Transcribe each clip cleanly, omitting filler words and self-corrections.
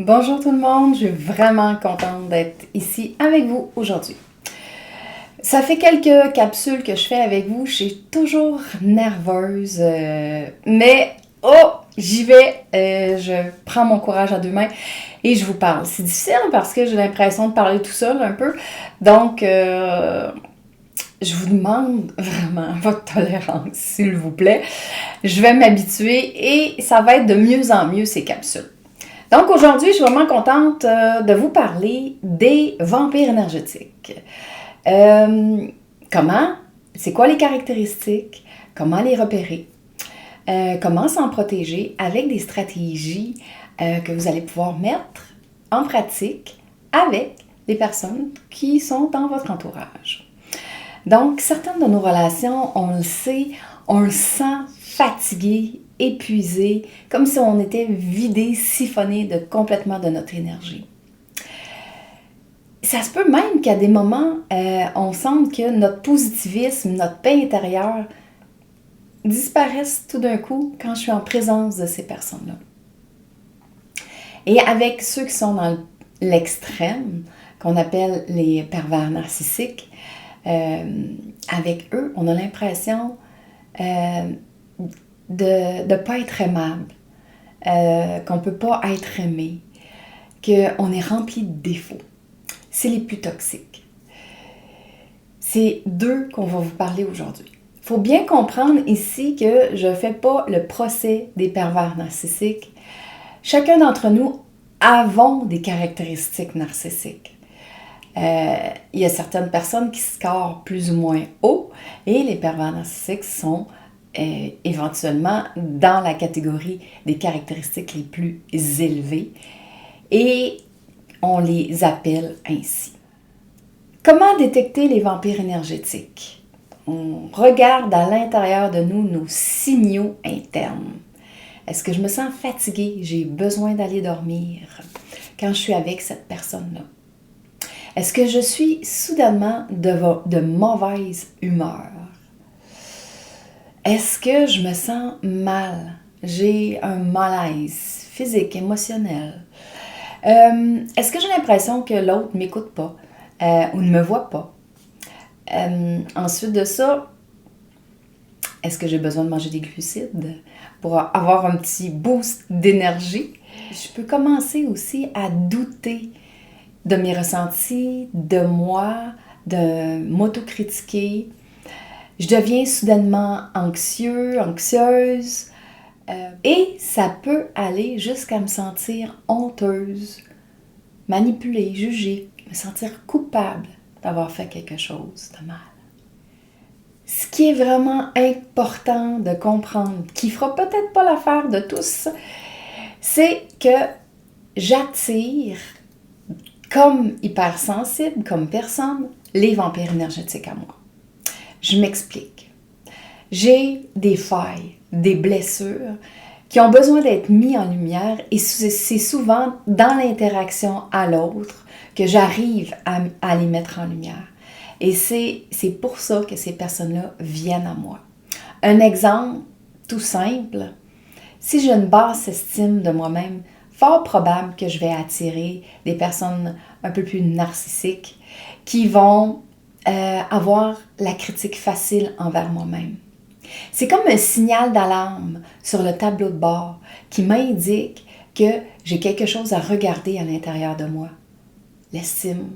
Bonjour tout le monde, je suis vraiment contente d'être ici avec vous aujourd'hui. Ça fait quelques capsules que je fais avec vous, je suis toujours nerveuse, mais j'y vais, je prends mon courage à deux mains et je vous parle. C'est difficile parce que j'ai l'impression de parler tout seul un peu, donc je vous demande vraiment votre tolérance, s'il vous plaît. Je vais m'habituer et ça va être de mieux en mieux ces capsules. Donc aujourd'hui, je suis vraiment contente de vous parler des vampires énergétiques. Comment? C'est quoi les caractéristiques? Comment les repérer? Comment s'en protéger avec des stratégies que vous allez pouvoir mettre en pratique avec les personnes qui sont dans votre entourage. Donc, certaines de nos relations, on le sait, on le sent fatigué, épuisé, comme si on était vidé, siphonné complètement de notre énergie. Ça se peut même qu'à des moments, on sente que notre positivisme, notre paix intérieure disparaissent tout d'un coup quand je suis en présence de ces personnes-là. Et avec ceux qui sont dans l'extrême, qu'on appelle les pervers narcissiques, avec eux, on a l'impression de ne pas être aimable, qu'on ne peut pas être aimé, qu'on est rempli de défauts. C'est les plus toxiques. C'est d'eux qu'on va vous parler aujourd'hui. Il faut bien comprendre ici que je ne fais pas le procès des pervers narcissiques. Chacun d'entre nous avons des caractéristiques narcissiques. Il y a certaines personnes qui scorent plus ou moins haut et les pervers narcissiques sont éventuellement dans la catégorie des caractéristiques les plus élevées et on les appelle ainsi. Comment détecter les vampires énergétiques? On regarde à l'intérieur de nous nos signaux internes. Est-ce que je me sens fatiguée? J'ai besoin d'aller dormir quand je suis avec cette personne-là. Est-ce que je suis soudainement de mauvaise humeur? Est-ce que je me sens mal? J'ai un malaise physique, émotionnel. Est-ce que j'ai l'impression que l'autre ne m'écoute pas ou ne me voit pas? Ensuite de ça, est-ce que j'ai besoin de manger des glucides pour avoir un petit boost d'énergie? Je peux commencer aussi à douter de mes ressentis, de moi, de m'autocritiquer. Je deviens soudainement anxieuse. Et ça peut aller jusqu'à me sentir honteuse, manipulée, jugée, me sentir coupable d'avoir fait quelque chose de mal. Ce qui est vraiment important de comprendre, qui fera peut-être pas l'affaire de tous, c'est que j'attire comme hypersensible, comme personne, les vampires énergétiques à moi. Je m'explique. J'ai des failles, des blessures qui ont besoin d'être mis en lumière et c'est souvent dans l'interaction à l'autre que j'arrive à les mettre en lumière. Et c'est pour ça que ces personnes-là viennent à moi. Un exemple tout simple, si j'ai une basse estime de moi-même, fort probable que je vais attirer des personnes un peu plus narcissiques qui vont avoir la critique facile envers moi-même. C'est comme un signal d'alarme sur le tableau de bord qui m'indique que j'ai quelque chose à regarder à l'intérieur de moi. L'estime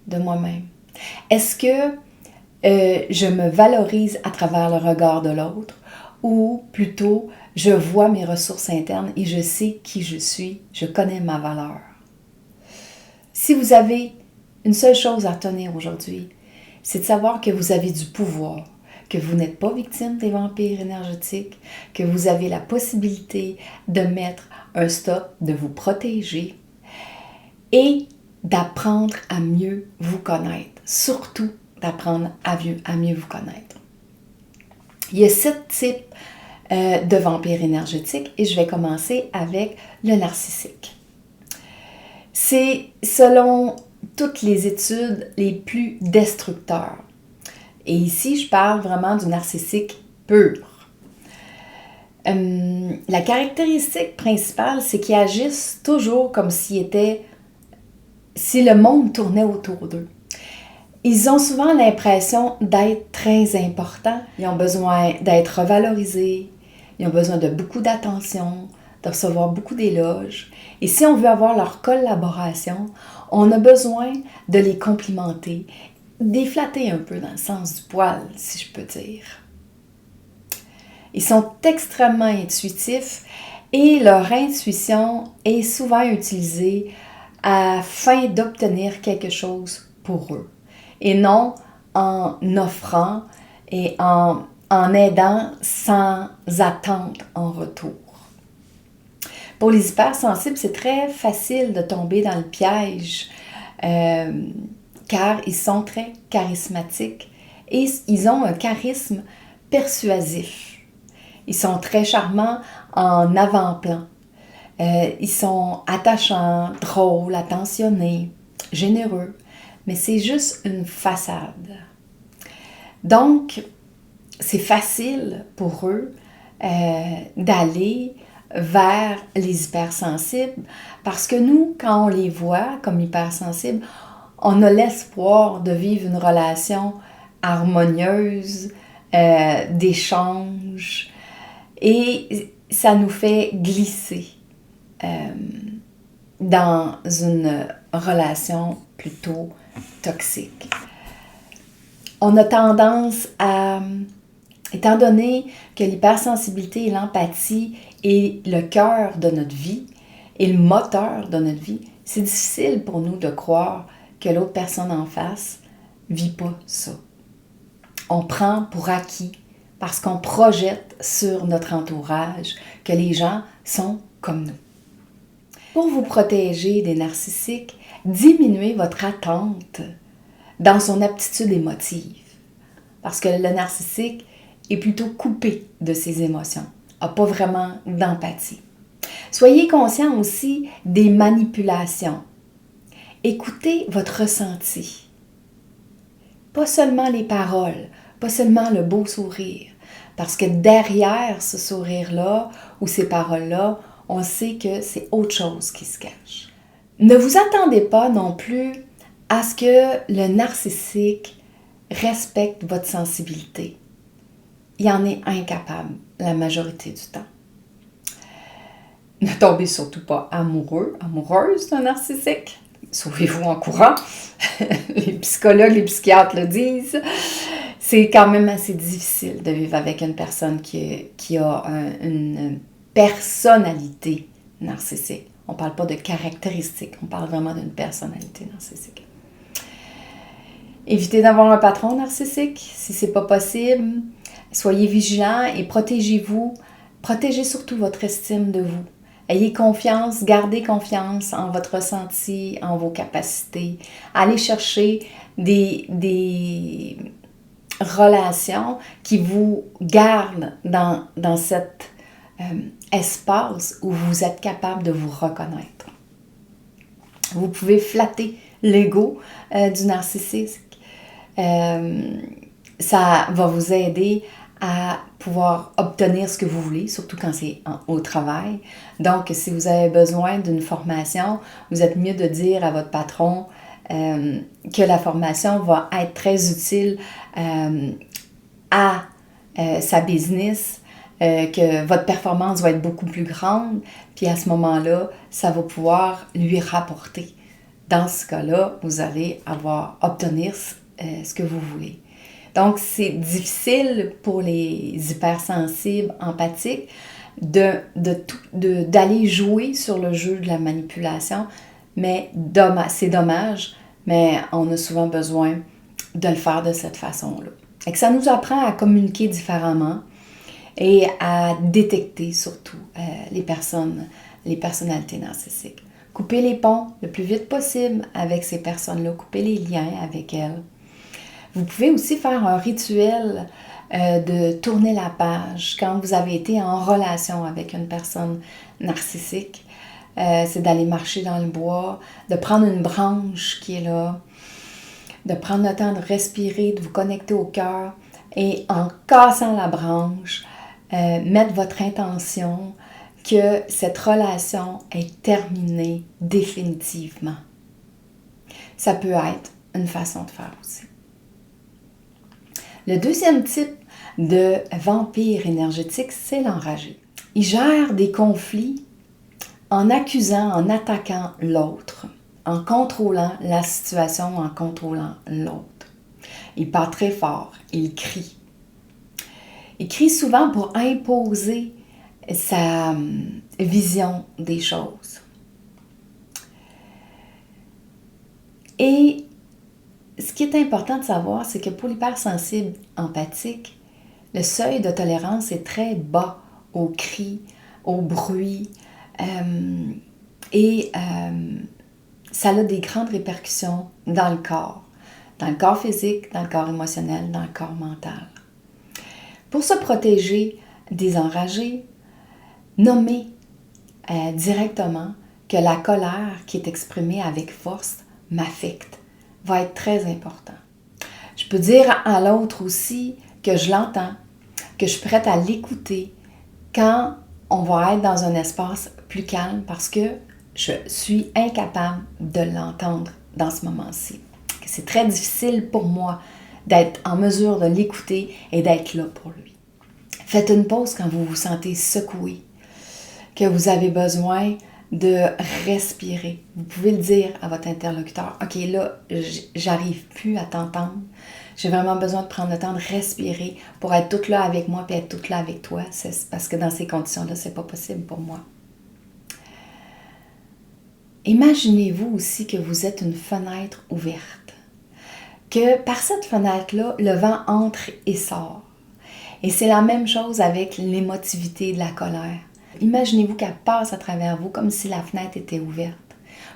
de moi-même. Est-ce que je me valorise à travers le regard de l'autre ou plutôt je vois mes ressources internes et je sais qui je suis, je connais ma valeur. Si vous avez une seule chose à retenir aujourd'hui, c'est de savoir que vous avez du pouvoir, que vous n'êtes pas victime des vampires énergétiques, que vous avez la possibilité de mettre un stop, de vous protéger et d'apprendre à mieux vous connaître. Surtout d'apprendre à mieux vous connaître. Il y a 7 types de vampires énergétiques et je vais commencer avec le narcissique. C'est selon toutes les études les plus destructeurs. Et ici, je parle vraiment du narcissique pur. La caractéristique principale, c'est qu'ils agissent toujours comme si le monde tournait autour d'eux. Ils ont souvent l'impression d'être très importants. Ils ont besoin d'être revalorisés. Ils ont besoin de beaucoup d'attention, de recevoir beaucoup d'éloges. Et si on veut avoir leur collaboration, on a besoin de les complimenter, de les flatter un peu dans le sens du poil, si je peux dire. Ils sont extrêmement intuitifs et leur intuition est souvent utilisée afin d'obtenir quelque chose pour eux et non en offrant et en aidant sans attente en retour. Pour les hypersensibles, c'est très facile de tomber dans le piège car ils sont très charismatiques et ils ont un charisme persuasif. Ils sont très charmants en avant-plan. Ils sont attachants, drôles, attentionnés, généreux, mais c'est juste une façade. Donc, c'est facile pour eux d'aller vers les hypersensibles parce que nous, quand on les voit comme hypersensibles, on a l'espoir de vivre une relation harmonieuse, d'échange, et ça nous fait glisser dans une relation plutôt toxique. On a tendance à, étant donné que l'hypersensibilité et l'empathie est le cœur de notre vie et le moteur de notre vie, c'est difficile pour nous de croire que l'autre personne en face ne vit pas ça. On prend pour acquis parce qu'on projette sur notre entourage que les gens sont comme nous. Pour vous protéger des narcissiques, diminuez votre attente dans son aptitude émotive. Parce que le narcissique est plutôt coupé de ses émotions, n'a pas vraiment d'empathie. Soyez conscient aussi des manipulations. Écoutez votre ressenti. Pas seulement les paroles, pas seulement le beau sourire. Parce que derrière ce sourire-là ou ces paroles-là, on sait que c'est autre chose qui se cache. Ne vous attendez pas non plus à ce que le narcissique respecte votre sensibilité. Il en est incapable la majorité du temps. Ne tombez surtout pas amoureuse d'un narcissique. Sauvez-vous en courant. Les psychologues, les psychiatres le disent. C'est quand même assez difficile de vivre avec une personne qui a une personnalité narcissique. On ne parle pas de caractéristiques, on parle vraiment d'une personnalité narcissique. Évitez d'avoir un patron narcissique si ce n'est pas possible. Soyez vigilants et protégez-vous. Protégez surtout votre estime de vous. Ayez confiance, gardez confiance en votre ressenti, en vos capacités. Allez chercher des relations qui vous gardent dans cet espace où vous êtes capable de vous reconnaître. Vous pouvez flatter l'ego du narcissique. Ça va vous aider à pouvoir obtenir ce que vous voulez, surtout quand c'est au travail. Donc, si vous avez besoin d'une formation, vous êtes mieux de dire à votre patron que la formation va être très utile à sa business, que votre performance va être beaucoup plus grande, puis à ce moment-là, ça va pouvoir lui rapporter. Dans ce cas-là, vous allez obtenir ce que vous voulez. Donc, c'est difficile pour les hypersensibles, empathiques, d'aller jouer sur le jeu de la manipulation, mais c'est dommage, mais on a souvent besoin de le faire de cette façon-là. Et que ça nous apprend à communiquer différemment et à détecter surtout les personnalités narcissiques. Coupez les ponts le plus vite possible avec ces personnes-là, coupez les liens avec elles. Vous pouvez aussi faire un rituel de tourner la page quand vous avez été en relation avec une personne narcissique. C'est d'aller marcher dans le bois, de prendre une branche qui est là, de prendre le temps de respirer, de vous connecter au cœur et en cassant la branche, mettre votre intention que cette relation est terminée définitivement. Ça peut être une façon de faire aussi. Le deuxième type de vampire énergétique, c'est l'enragé. Il gère des conflits en accusant, en attaquant l'autre, en contrôlant la situation, en contrôlant l'autre. Il parle très fort, il crie. Il crie souvent pour imposer sa vision des choses. Et ce qui est important de savoir, c'est que pour l'hypersensible empathique, le seuil de tolérance est très bas aux cris, au bruit, et ça a des grandes répercussions dans le corps physique, dans le corps émotionnel, dans le corps mental. Pour se protéger des enragés, nommez directement que la colère qui est exprimée avec force m'affecte, va être très important. Je peux dire à l'autre aussi que je l'entends, que je suis prête à l'écouter quand on va être dans un espace plus calme parce que je suis incapable de l'entendre dans ce moment-ci. C'est très difficile pour moi d'être en mesure de l'écouter et d'être là pour lui. Faites une pause quand vous vous sentez secoué, que vous avez besoin de respirer. Vous pouvez le dire à votre interlocuteur. OK, là, j'arrive plus à t'entendre. J'ai vraiment besoin de prendre le temps de respirer pour être toute là avec moi et être toute là avec toi. C'est parce que dans ces conditions-là, c'est pas possible pour moi. Imaginez-vous aussi que vous êtes une fenêtre ouverte. Que par cette fenêtre-là, le vent entre et sort. Et c'est la même chose avec l'émotivité de la colère. Imaginez-vous qu'elle passe à travers vous comme si la fenêtre était ouverte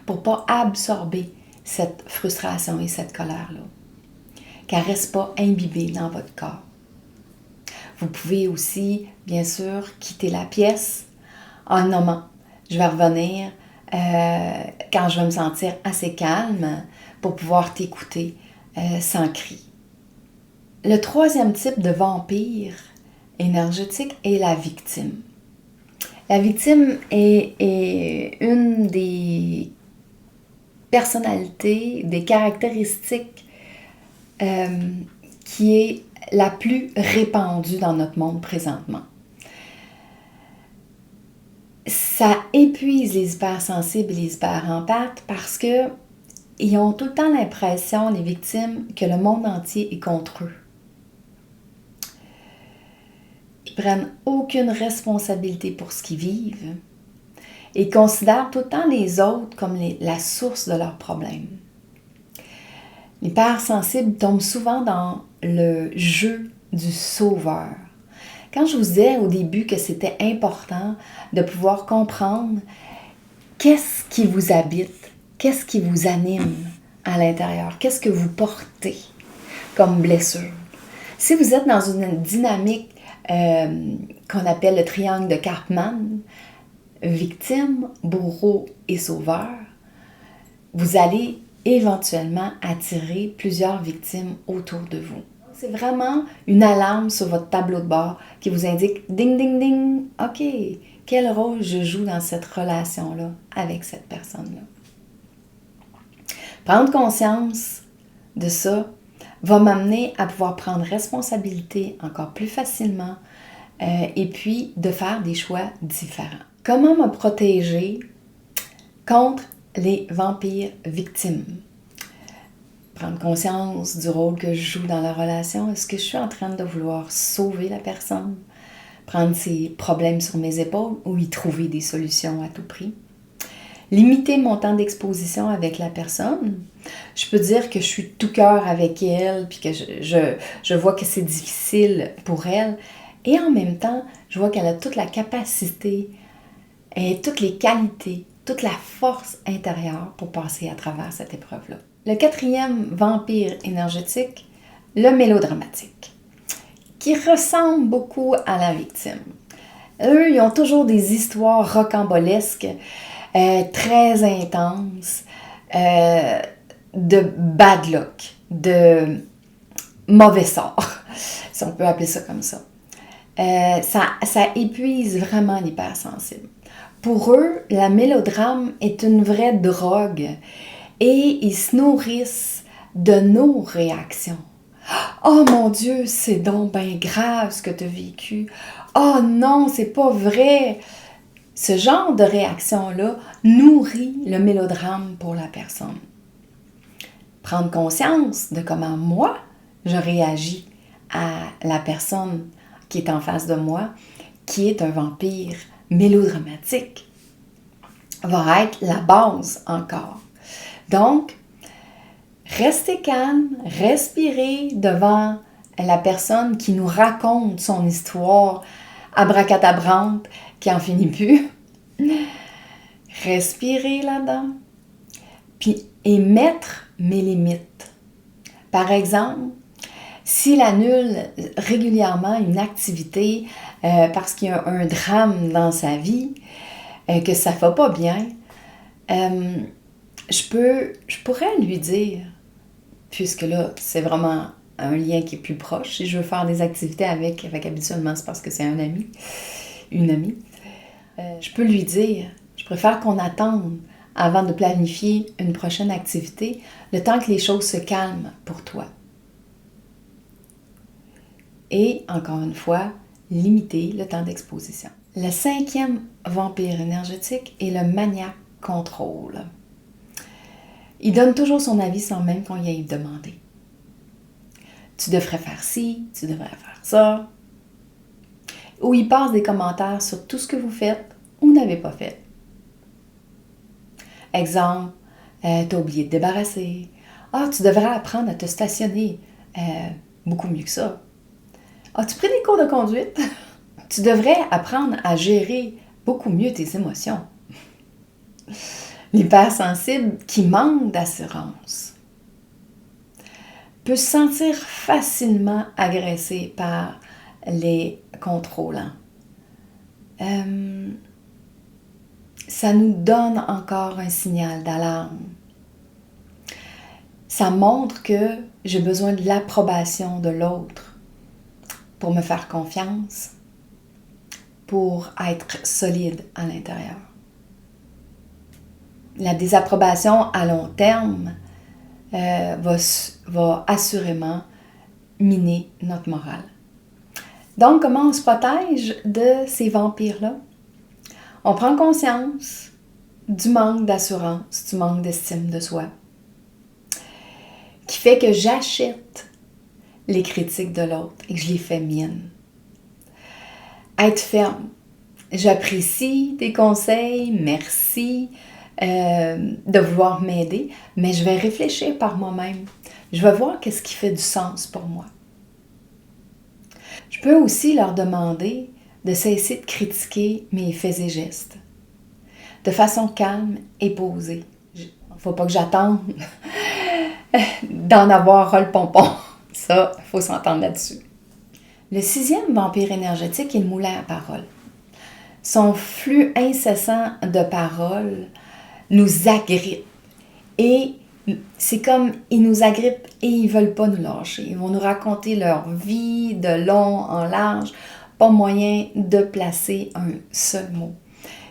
pour ne pas absorber cette frustration et cette colère-là. Qu'elle ne reste pas imbibée dans votre corps. Vous pouvez aussi, bien sûr, quitter la pièce en nommant. Je vais revenir quand je vais me sentir assez calme pour pouvoir t'écouter sans cri. Le troisième type de vampire énergétique est la victime. La victime est une des personnalités, des caractéristiques qui est la plus répandue dans notre monde présentement. Ça épuise les hypersensibles et les hyperempathes parce qu'ils ont tout le temps l'impression, les victimes, que le monde entier est contre eux. Ils prennent aucune responsabilité pour ce qu'ils vivent et considèrent tout le temps les autres comme la source de leurs problèmes. L'hypersensible tombe souvent dans le jeu du sauveur. Quand je vous disais au début que c'était important de pouvoir comprendre qu'est-ce qui vous habite, qu'est-ce qui vous anime à l'intérieur, qu'est-ce que vous portez comme blessure. Si vous êtes dans une dynamique qu'on appelle le triangle de Karpman, victime, bourreau et sauveur, vous allez éventuellement attirer plusieurs victimes autour de vous. C'est vraiment une alarme sur votre tableau de bord qui vous indique ding, ding, ding, OK, quel rôle je joue dans cette relation-là avec cette personne-là. Prendre conscience de ça va m'amener à pouvoir prendre responsabilité encore plus facilement et puis de faire des choix différents. Comment me protéger contre les vampires victimes? Prendre conscience du rôle que je joue dans la relation. Est-ce que je suis en train de vouloir sauver la personne? Prendre ses problèmes sur mes épaules ou y trouver des solutions à tout prix? Limiter mon temps d'exposition avec la personne. Je peux dire que je suis tout cœur avec elle, puis que je vois que c'est difficile pour elle. Et en même temps, je vois qu'elle a toute la capacité et toutes les qualités, toute la force intérieure pour passer à travers cette épreuve-là. Le quatrième vampire énergétique, le mélodramatique, qui ressemble beaucoup à la victime. Eux, ils ont toujours des histoires rocambolesques, très intenses, de bad luck, de mauvais sort, si on peut appeler ça comme ça. Ça épuise vraiment l'hypersensible. Pour eux, la mélodrame est une vraie drogue et ils se nourrissent de nos réactions. Oh mon Dieu, c'est donc bien grave ce que tu as vécu. Oh non, c'est pas vrai. Ce genre de réaction-là nourrit le mélodrame pour la personne. Prendre conscience de comment moi, je réagis à la personne qui est en face de moi, qui est un vampire mélodramatique, va être la base encore. Donc, restez calme, respirez devant la personne qui nous raconte son histoire abracadabrante qui en finit plus. Respirez là-dedans, puis émettre mes limites. Par exemple, s'il annule régulièrement une activité parce qu'il y a un drame dans sa vie, que ça ne va pas bien, je pourrais lui dire, puisque là, c'est vraiment un lien qui est plus proche, si je veux faire des activités avec habituellement, c'est parce que c'est un ami, une amie, je peux lui dire, je préfère qu'on attende avant de planifier une prochaine activité, le temps que les choses se calment pour toi. Et, encore une fois, limiter le temps d'exposition. Le 5e vampire énergétique est le maniaque contrôle. Il donne toujours son avis sans même qu'on y aille demander. Tu devrais faire ci, tu devrais faire ça. Ou il passe des commentaires sur tout ce que vous faites ou n'avez pas fait. Exemple, t'as oublié de te débarrasser. Ah, tu devrais apprendre à te stationner. Beaucoup mieux que ça. As-tu pris des cours de conduite? Tu devrais apprendre à gérer beaucoup mieux tes émotions. L'hypersensible qui manque d'assurance peut se sentir facilement agressé par les contrôlants. Ça nous donne encore un signal d'alarme. Ça montre que j'ai besoin de l'approbation de l'autre pour me faire confiance, pour être solide à l'intérieur. La désapprobation à long terme va assurément miner notre morale. Donc, comment on se protège de ces vampires-là? On prend conscience du manque d'assurance, du manque d'estime de soi, qui fait que j'achète les critiques de l'autre et que je les fais miennes. Être ferme. J'apprécie tes conseils, merci de vouloir m'aider, mais je vais réfléchir par moi-même. Je vais voir qu'est-ce qui fait du sens pour moi. Je peux aussi leur demander de cesser de critiquer mes faits et gestes, de façon calme et posée. Il ne faut pas que j'attende d'en avoir ras le pompon. Ça, il faut s'entendre là-dessus. Le 6e vampire énergétique est le moulin à paroles. Son flux incessant de paroles nous agrippe. Et c'est comme ils nous agrippent et ils ne veulent pas nous lâcher. Ils vont nous raconter leur vie de long en large. Pas moyen de placer un seul mot.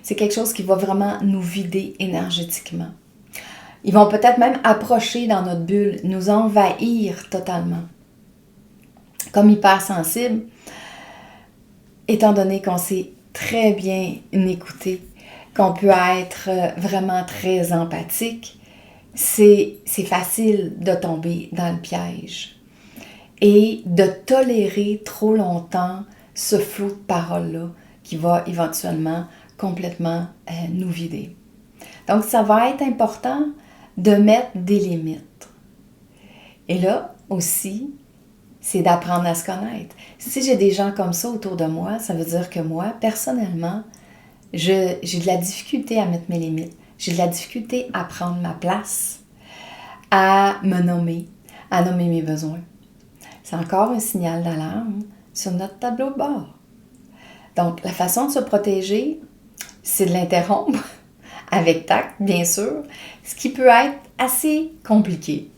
C'est quelque chose qui va vraiment nous vider énergétiquement. Ils vont peut-être même approcher dans notre bulle, nous envahir totalement. Comme hypersensible, étant donné qu'on sait très bien écouter, qu'on peut être vraiment très empathique, c'est facile de tomber dans le piège et de tolérer trop longtemps ce flot de paroles-là qui va éventuellement complètement nous vider. Donc, ça va être important de mettre des limites. Et là aussi, c'est d'apprendre à se connaître. Si j'ai des gens comme ça autour de moi, ça veut dire que moi, personnellement, j'ai de la difficulté à mettre mes limites. J'ai de la difficulté à prendre ma place, à me nommer, à nommer mes besoins. C'est encore un signal d'alarme sur notre tableau de bord. Donc, la façon de se protéger, c'est de l'interrompre avec tact, bien sûr, ce qui peut être assez compliqué.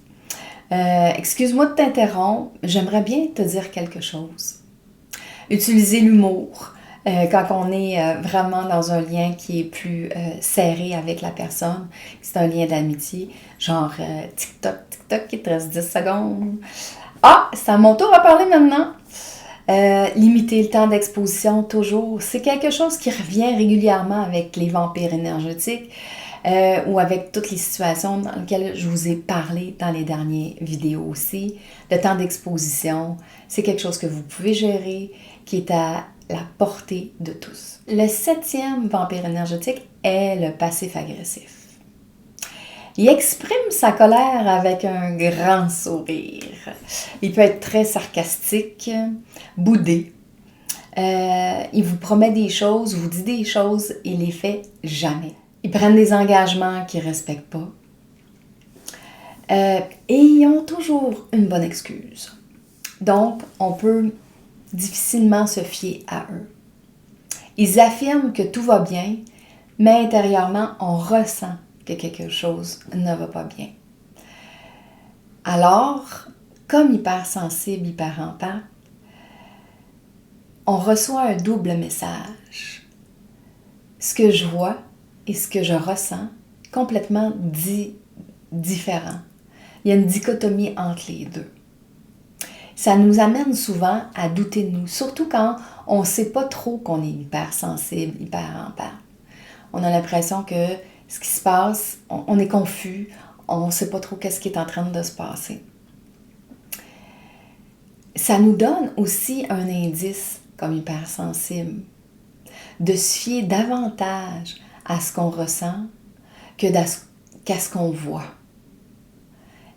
Excuse-moi de t'interrompre, j'aimerais bien te dire quelque chose. Utiliser l'humour quand on est vraiment dans un lien qui est plus serré avec la personne. C'est un lien d'amitié, genre TikTok, il te reste 10 secondes. Ah, c'est à mon tour à parler maintenant. Limiter le temps d'exposition, toujours. C'est quelque chose qui revient régulièrement avec les vampires énergétiques ou avec toutes les situations dans lesquelles je vous ai parlé dans les dernières vidéos aussi. Le temps d'exposition, c'est quelque chose que vous pouvez gérer, qui est à la portée de tous. Le 7e vampire énergétique est le passif-agressif. Il exprime sa colère avec un grand sourire. Il peut être très sarcastique, boudé. Il vous promet des choses, vous dit des choses, il les fait jamais. Ils prennent des engagements qu'ils ne respectent pas. Et ils ont toujours une bonne excuse. Donc, on peut difficilement se fier à eux. Ils affirment que tout va bien, mais intérieurement, on ressent que quelque chose ne va pas bien. Alors, comme hypersensible, hyperempathe, on reçoit un double message. Ce que je vois et ce que je ressens, complètement différent. Il y a une dichotomie entre les deux. Ça nous amène souvent à douter de nous, surtout quand on ne sait pas trop qu'on est hypersensible, hyperempathe. On a l'impression que ce qui se passe, on est confus, on ne sait pas trop qu'est-ce qui est en train de se passer. Ça nous donne aussi un indice comme hypersensible, de se fier davantage à ce qu'on ressent qu'à ce qu'on voit.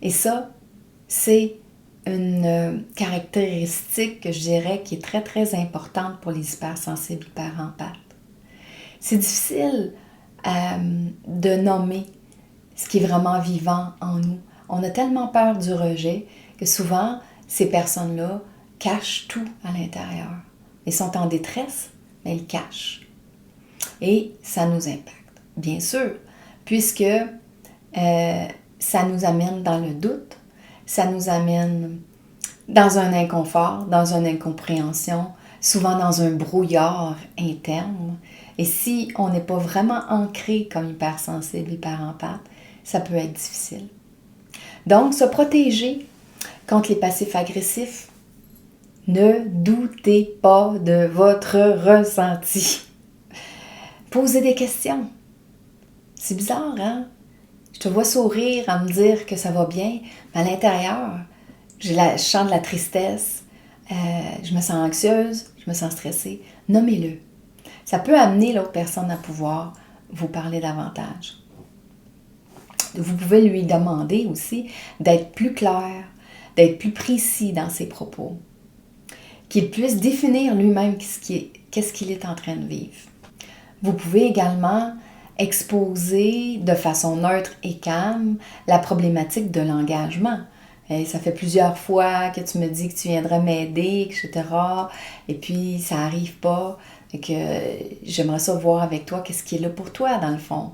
Et ça, c'est une caractéristique que je dirais qui est très, très importante pour les hypersensibles, hyperempathes. C'est difficile de nommer ce qui est vraiment vivant en nous. On a tellement peur du rejet que souvent, ces personnes-là cachent tout à l'intérieur. Ils sont en détresse, mais ils cachent. Et ça nous impacte, bien sûr, puisque ça nous amène dans le doute, ça nous amène dans un inconfort, dans une incompréhension, souvent dans un brouillard interne. Et si on n'est pas vraiment ancré comme hypersensible, hyperempathe, ça peut être difficile. Donc, se protéger contre les passifs agressifs, ne doutez pas de votre ressenti. Posez des questions. C'est bizarre, hein? Je te vois sourire à me dire que ça va bien, mais à l'intérieur, je sens de la tristesse, je me sens anxieuse, je me sens stressée. Nommez-le. Ça peut amener l'autre personne à pouvoir vous parler davantage. Vous pouvez lui demander aussi d'être plus clair, d'être plus précis dans ses propos, qu'il puisse définir lui-même qu'est-ce qu'il est en train de vivre. Vous pouvez également exposer de façon neutre et calme la problématique de l'engagement. Et ça fait plusieurs fois que tu me dis que tu viendrais m'aider, etc. Et puis, ça n'arrive pas. Et que j'aimerais ça voir avec toi qu'est-ce qui est là pour toi, dans le fond.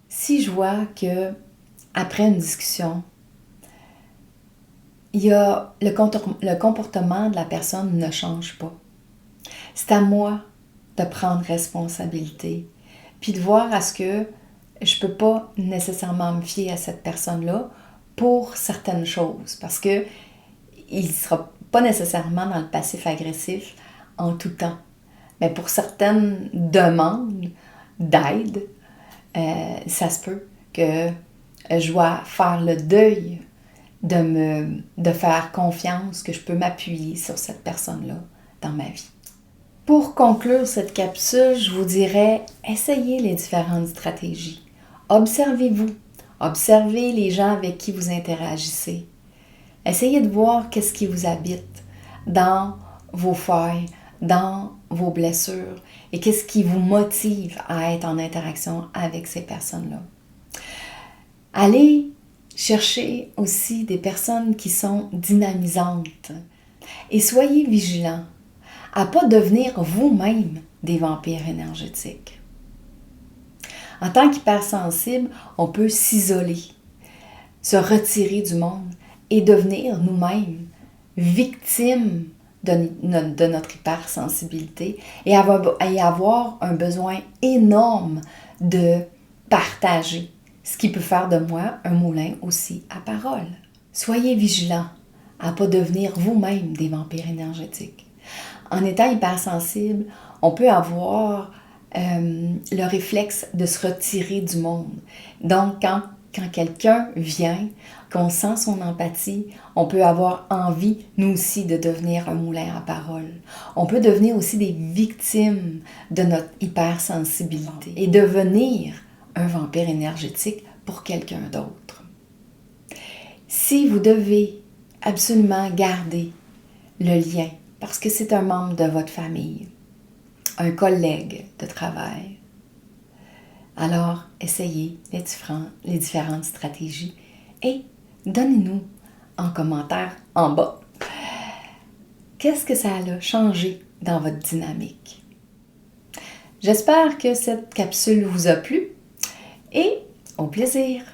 Si je vois que après une discussion, il y a le comportement de la personne ne change pas. C'est à moi de prendre responsabilité, puis de voir à ce que je ne peux pas nécessairement me fier à cette personne-là pour certaines choses, parce que il ne sera pas nécessairement dans le passif-agressif en tout temps. Mais pour certaines demandes d'aide, ça se peut que je dois faire le deuil de faire confiance, que je peux m'appuyer sur cette personne-là dans ma vie. Pour conclure cette capsule, je vous dirais, essayez les différentes stratégies. Observez-vous. Observez les gens avec qui vous interagissez. Essayez de voir qu'est-ce qui vous habite dans vos failles, dans vos blessures et qu'est-ce qui vous motive à être en interaction avec ces personnes-là. Allez chercher aussi des personnes qui sont dynamisantes et soyez vigilants à ne pas devenir vous-même des vampires énergétiques. En tant qu'hypersensible, on peut s'isoler, se retirer du monde et devenir nous-mêmes victimes de notre hypersensibilité et avoir un besoin énorme de partager, ce qui peut faire de moi un moulin aussi à parole. Soyez vigilants à ne pas devenir vous-même des vampires énergétiques. En étant hypersensible, on peut avoir le réflexe de se retirer du monde. Donc, quand quelqu'un vient, qu'on sent son empathie, on peut avoir envie, nous aussi, de devenir un moulin à parole. On peut devenir aussi des victimes de notre hypersensibilité et devenir un vampire énergétique pour quelqu'un d'autre. Si vous devez absolument garder le lien, parce que c'est un membre de votre famille, un collègue de travail, alors essayez les différentes stratégies et donnez-nous en commentaire en bas qu'est-ce que ça a changé dans votre dynamique. J'espère que cette capsule vous a plu et au plaisir!